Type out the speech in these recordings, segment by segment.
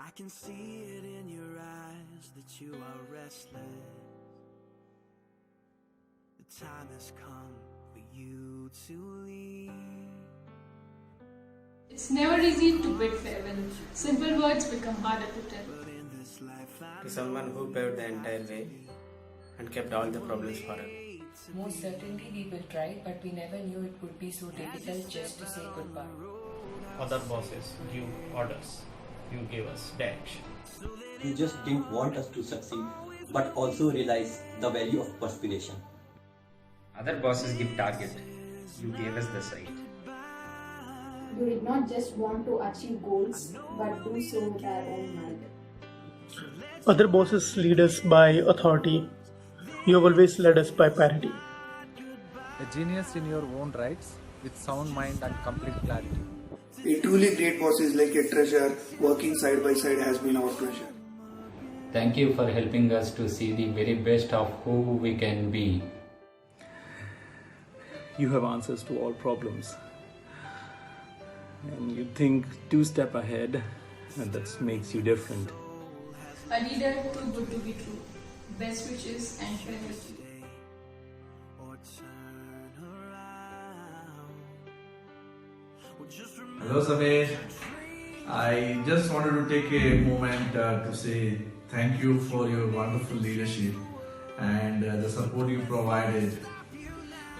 I can see it in your eyes that you are restless. The time has come for you to leave. It's never easy to bid farewell. Simple words become harder to tell. To someone who paved the entire way and kept all the problems for us. Most certainly we will try, but we never knew it would be so difficult just to say goodbye. Other bosses give orders. You gave us direction. You just didn't want us to succeed, but also realize the value of perspiration. Other bosses give target. You gave us the sight. You did not just want to achieve goals, but do so with our own might. Other bosses lead us by authority. You have always led us by parity. A genius in your own rights, with sound mind and complete clarity. A truly great boss is like a treasure. Working side by side has been our pleasure. Thank you for helping us to see the very best of who we can be. You have answers to all problems. And you think 2 steps ahead, and that makes you different. A leader too good to be true. Best wishes and farewell. Hello Samir, I just wanted to take a moment to say thank you for your wonderful leadership and the support you provided.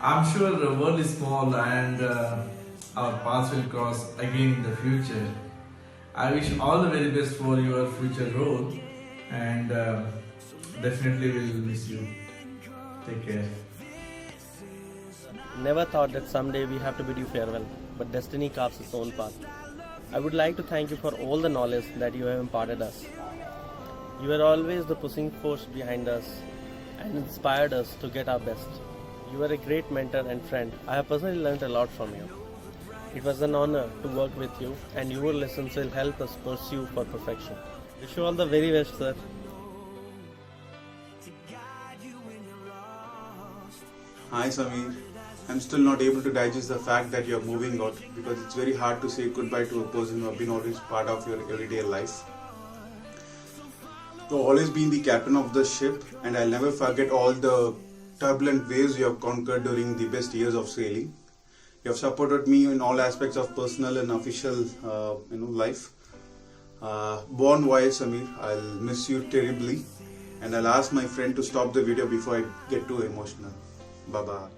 I'm sure the world is small and our paths will cross again in the future. I wish all the very best for your future role and definitely will miss you. Take care. Never thought that someday we have to bid you farewell, but destiny carves its own path. I would like to thank you for all the knowledge that you have imparted us. You were always the pushing force behind us and inspired us to get our best. You were a great mentor and friend. I have personally learned a lot from you. It was an honor to work with you, and your lessons will help us pursue for perfection. Wish you all the very best, sir. Hi Samir, I'm still not able to digest the fact that you're moving out because it's very hard to say goodbye to a person who has been always part of your everyday life. You've always been the captain of the ship, and I'll never forget all the turbulent waves you have conquered during the best years of sailing. You have supported me in all aspects of personal and official life. Born wild Samir, I'll miss you terribly, and I'll ask my friend to stop the video before I get too emotional. Bye-bye.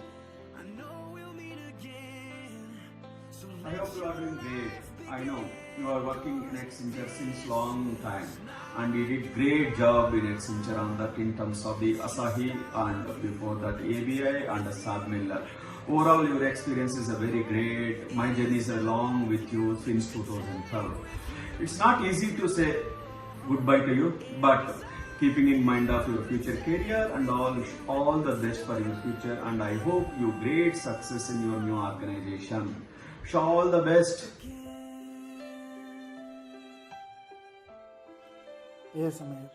I hope you are doing great. I know you are working in Accenture since long time, and you did great job in Accenture on that in terms of the Asahi and before that ABI and Saab Miller. Overall, your experience is a very great. My journey is along with you since 2012. It's not easy to say goodbye to you, but keeping in mind of your future career and all the best for your future, and I hope you great success in your new organization. So all the best. Yes, Samir.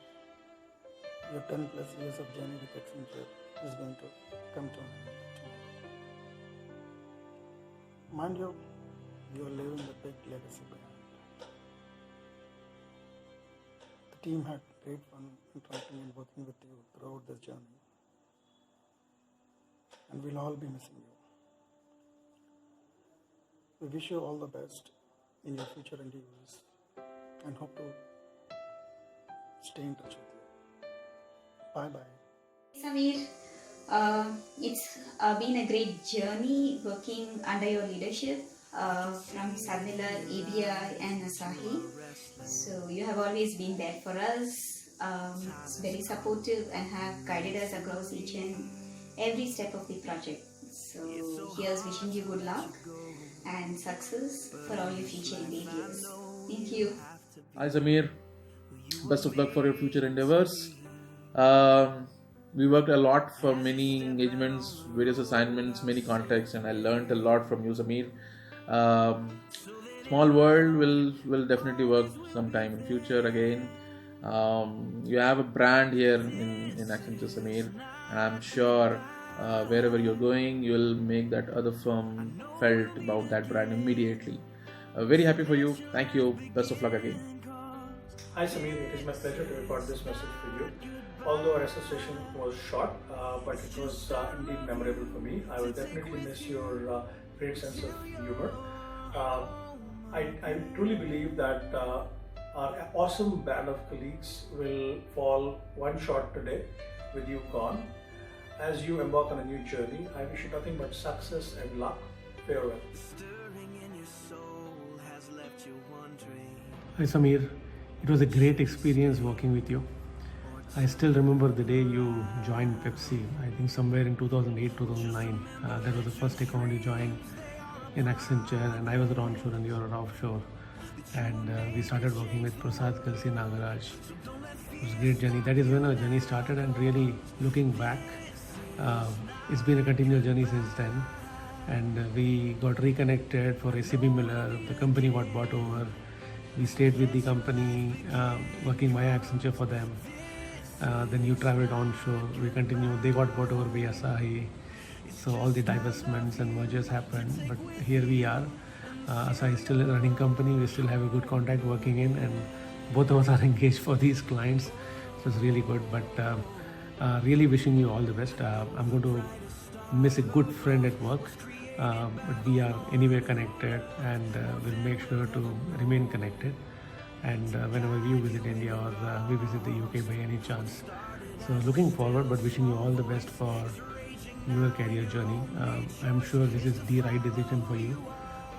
Your 10 plus years of journey with Accenture is going to come to an end. Mind you, you are leaving a big legacy behind. The team had great fun interacting and working with you throughout this journey. And we'll all be missing you. We wish you all the best in your future endeavors and hope to stay in touch with you. Bye-bye. Samir, it's been a great journey working under your leadership from Saab Miller, ABI and Asahi. So you have always been there for us, very supportive and have guided us across each and every step of the project. So here's wishing you good luck and success for all your future endeavors. Thank you. Hi Samir, best of luck for your future endeavors. We worked a lot for many engagements, various assignments, many contexts, and I learned a lot from you, Samir. Small World will definitely work sometime in future again. You have a brand here in Accenture, Samir, and I'm sure wherever you're going, you'll make that other firm felt about that brand immediately. Very happy for you. Thank you. Best of luck again. Hi Samir, it is my pleasure to record this message for you. Although our association was short, but it was indeed memorable for me. I will definitely miss your great sense of humor. I truly believe that our awesome band of colleagues will fall one short today with you gone. As you embark on a new journey, I wish you nothing but success and luck. Farewell. Hi Samir, it was a great experience working with you. I still remember the day you joined Pepsi, I think somewhere in 2008-2009. That was the first account you joined in Accenture, and I was onshore and you were offshore. And we started working with Prasad Kalsi Nagaraj. It was a great journey. That is when our journey started, and really looking back, it's been a continual journey since then. And we got reconnected for SAB Miller. The company got bought over. We stayed with the company, working via Accenture for them. Then you traveled onshore. We continued. They got bought over by Asahi. So all the divestments and mergers happened. But here we are. Asahi is still a running company. We still have a good contact working in, and both of us are engaged for these clients. So it's really good. But really wishing you all the best. I'm going to miss a good friend at work. But we are anyway connected, and we'll make sure to remain connected. And whenever you visit India or we visit the UK by any chance. So looking forward, but wishing you all the best for your career journey. I'm sure this is the right decision for you,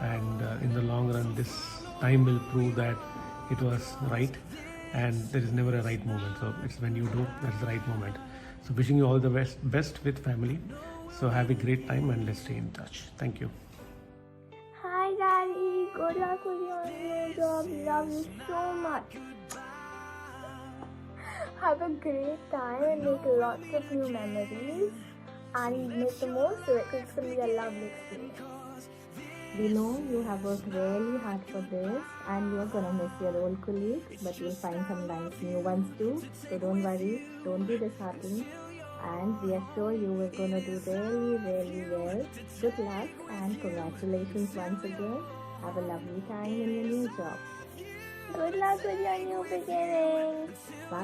and in the long run this time will prove that it was right, and there is never a right moment. So it's when you do, that's the right moment. So wishing you all the best with family. So have a great time, and let's stay in touch. Thank you. Hi Daddy, good luck with your new job. Love you so much. Have a great time and make lots of new memories, and make the most of it because it's going to be a lovely experience. We know you have worked really hard for this, and you're going to miss your old colleagues, but you'll find some nice new ones too. So don't worry, don't be disheartened. And we are sure you are going to do really, really well. Good luck and congratulations once again. Have a lovely time in your new job. Good luck with your new beginnings. Bye.